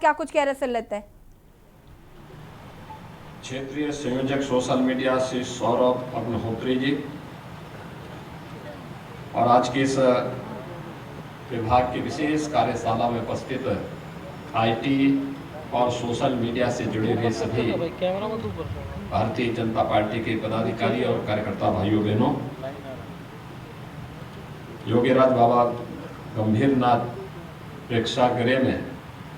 क्या कुछ कह रहे सर लेते हैं। क्षेत्रीय संयोजक सोशल मीडिया से सौरभ अग्निहोत्री जी और आज के इस विभाग की विशेष कार्यशाला में उपस्थित आईटी और सोशल मीडिया से जुड़े हुए सभी भारतीय जनता पार्टी के पदाधिकारी और कार्यकर्ता भाइयों बहनों, योगीराज बाबा गंभीरनाथ प्रेक्षागृह में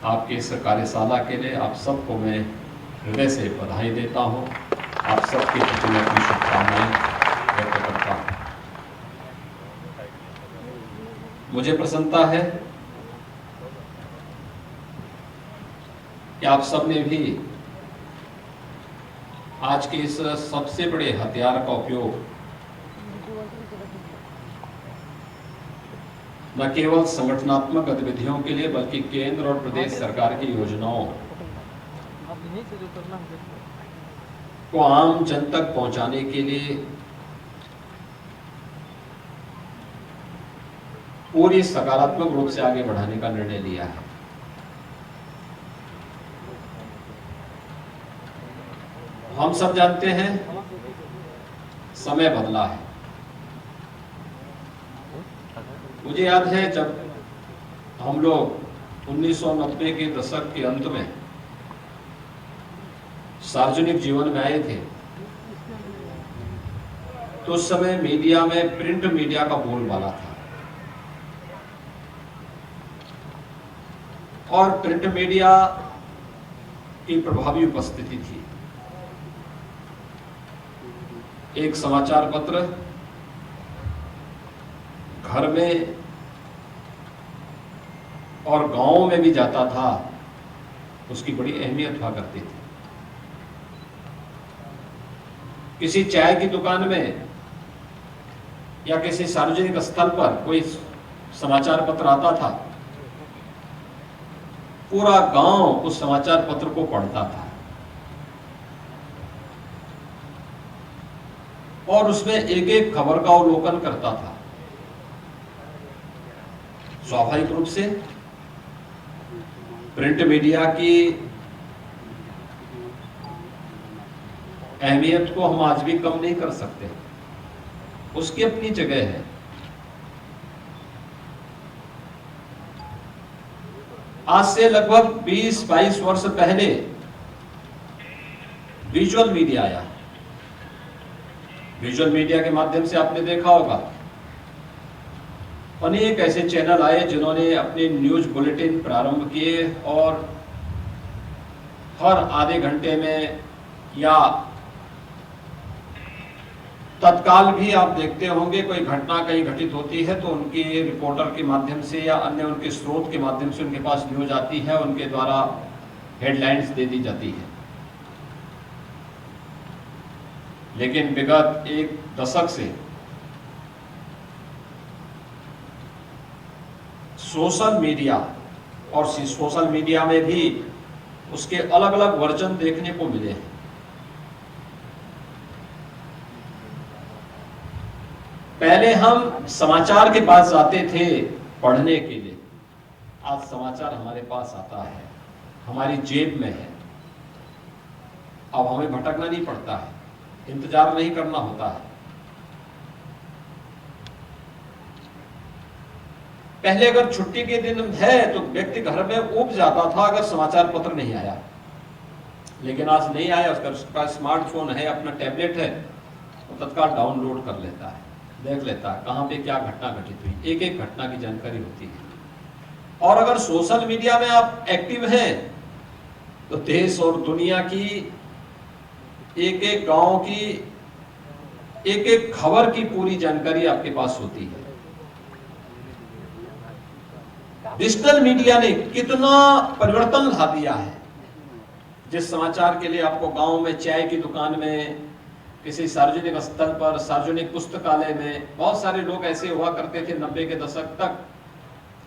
आपकी इस कार्यशाला के लिए आप सबको मैं हृदय से बधाई देता हूं। आप सबके प्रति मैं अपनी शुभकामनाएं व्यक्त करता हूं। मुझे प्रसन्नता है कि आप सब ने भी आज के इस सबसे बड़े हथियार का उपयोग न केवल संगठनात्मक गतिविधियों के लिए बल्कि केंद्र और प्रदेश सरकार की योजनाओं को आम जन तक पहुंचाने के लिए पूरी सकारात्मक रूप से आगे बढ़ाने का निर्णय लिया है। हम सब जानते हैं समय बदला है। मुझे याद है जब हम लोग 1990 के दशक के अंत में सार्वजनिक जीवन में आए थे तो उस समय मीडिया में प्रिंट मीडिया का बोलबाला था और प्रिंट मीडिया की प्रभावी उपस्थिति थी। एक समाचार पत्र घर में और गांवों में भी जाता था, उसकी बड़ी अहमियत हुआ करती थी। किसी चाय की दुकान में या किसी सार्वजनिक स्थल पर कोई समाचार पत्र आता था, पूरा गांव उस समाचार पत्र को पढ़ता था और उसमें एक एक खबर का अवलोकन करता था। स्वाभाविक रूप से प्रिंट मीडिया की अहमियत को हम आज भी कम नहीं कर सकते, उसकी अपनी जगह है। आज से लगभग 20-22 वर्ष पहले विजुअल मीडिया आया। विजुअल मीडिया के माध्यम से आपने देखा होगा अनेक ऐसे चैनल आए जिन्होंने अपने न्यूज बुलेटिन प्रारंभ किए और हर आधे घंटे में या तत्काल भी आप देखते होंगे कोई घटना कहीं घटित होती है तो उनके रिपोर्टर के माध्यम से या अन्य उनके स्रोत के माध्यम से उनके पास न्यूज आती है, उनके द्वारा हेडलाइंस दे दी जाती है। लेकिन विगत एक दशक से सोशल मीडिया और सोशल मीडिया में भी उसके अलग अलग वर्जन देखने को मिले हैं। पहले हम समाचार के पास जाते थे पढ़ने के लिए, आज समाचार हमारे पास आता है, हमारी जेब में है। अब हमें भटकना नहीं पड़ता है, इंतजार नहीं करना होता है। पहले अगर छुट्टी के दिन है तो व्यक्ति घर में ऊब जाता था अगर समाचार पत्र नहीं आया, लेकिन आज नहीं आया, उसका स्मार्टफोन है, अपना टैबलेट है, तो तत्काल डाउनलोड कर लेता है, देख लेता है कहां पे क्या घटना घटित हुई, एक एक घटना की जानकारी होती है। और अगर सोशल मीडिया में आप एक्टिव हैं तो देश और दुनिया की एक एक गांव की एक एक खबर की पूरी जानकारी आपके पास होती है। डिजिटल मीडिया ने कितना परिवर्तन ला दिया है। जिस समाचार के लिए आपको गांव में चाय की दुकान में, किसी सार्वजनिक स्थल पर, सार्वजनिक पुस्तकालय में, बहुत सारे लोग ऐसे हुआ करते थे 90 के दशक तक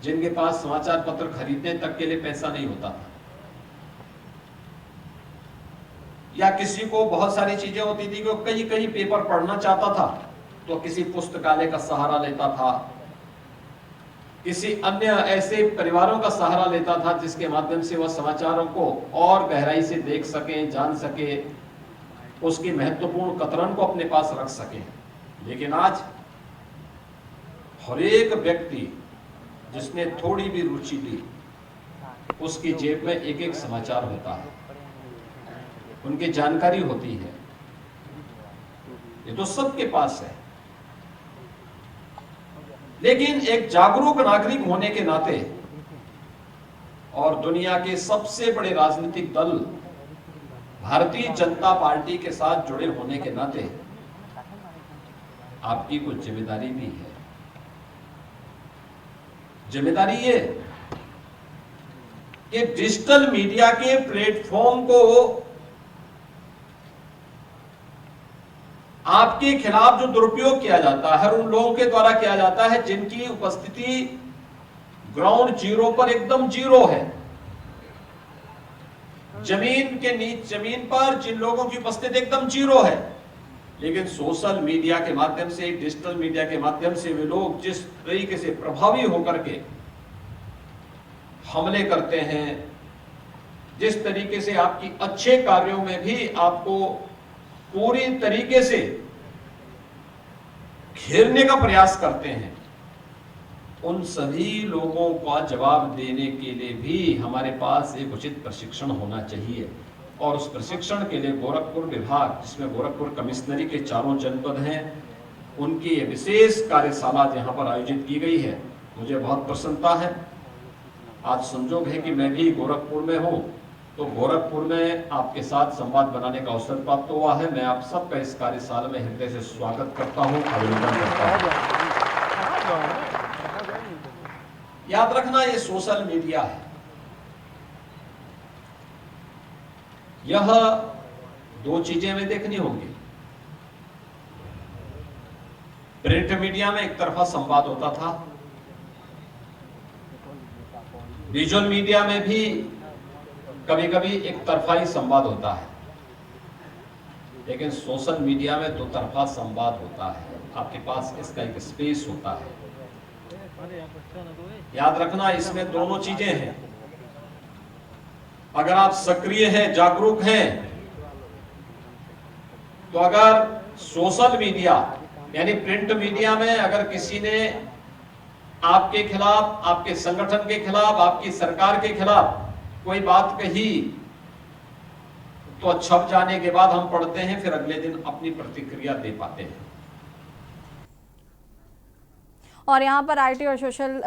जिनके पास समाचार पत्र खरीदने तक के लिए पैसा नहीं होता था, या किसी को बहुत सारी चीजें होती थी कि वो कहीं कहीं पेपर पढ़ना चाहता था तो किसी पुस्तकालय का सहारा लेता था, किसी अन्य ऐसे परिवारों का सहारा लेता था जिसके माध्यम से वह समाचारों को और गहराई से देख सके, जान सके, उसकी महत्वपूर्ण कतरन को अपने पास रख सके। लेकिन आज हर एक व्यक्ति जिसने थोड़ी भी रुचि ली, उसकी जेब में एक एक समाचार होता है, उनकी जानकारी होती है। ये तो सबके पास है। लेकिन एक जागरूक नागरिक होने के नाते और दुनिया के सबसे बड़े राजनीतिक दल भारतीय जनता पार्टी के साथ जुड़े होने के नाते आपकी कुछ जिम्मेदारी भी है। जिम्मेदारी ये कि डिजिटल मीडिया के प्लेटफॉर्म को आपके खिलाफ जो दुरुपयोग किया जाता है, उन लोगों के द्वारा किया जाता है जिनकी उपस्थिति ग्राउंड जीरो पर एकदम जीरो है। जमीन पर जिन लोगों की उपस्थिति एकदम जीरो है, लेकिन सोशल मीडिया के माध्यम से, डिजिटल मीडिया के माध्यम से वे लोग जिस तरीके से प्रभावी होकर के हमले करते हैं, जिस तरीके से आपकी अच्छे कार्यों में भी आपको पूरी तरीके से घेरने का प्रयास करते हैं, उन सभी लोगों का जवाब देने के लिए भी हमारे पास एक उचित प्रशिक्षण होना चाहिए। और उस प्रशिक्षण के लिए गोरखपुर विभाग, जिसमें गोरखपुर कमिश्नरी के 4 जनपद हैं, उनकी विशेष कार्यशाला यहाँ पर आयोजित की गई है। मुझे बहुत प्रसन्नता है। आज संजोग है कि मैं भी गोरखपुर में हूँ, तो गोरखपुर में आपके साथ संवाद बनाने का अवसर प्राप्त हुआ है। मैं आप सबका इस कार्यशाला में हृदय से स्वागत करता हूँ, अभिनंदन करता हूँ। याद रखना, ये सोशल मीडिया है। यह 2 चीजें हमें देखनी होंगी। प्रिंट मीडिया में एक तरफा संवाद होता था, विजुअल मीडिया में भी कभी कभी एक तरफा ही संवाद होता है, लेकिन सोशल मीडिया में 2 तरफा संवाद होता है। आपके पास इसका एक स्पेस होता है। याद रखना, इसमें दोनों चीजें हैं। अगर आप सक्रिय हैं, जागरूक हैं, तो अगर सोशल मीडिया यानी प्रिंट मीडिया में अगर किसी ने आपके खिलाफ, आपके संगठन के खिलाफ, आपकी सरकार के खिलाफ कोई बात कही, तो छप जाने के बाद हम पढ़ते हैं, फिर अगले दिन अपनी प्रतिक्रिया दे पाते हैं। और यहाँ पर आईटी और सोशल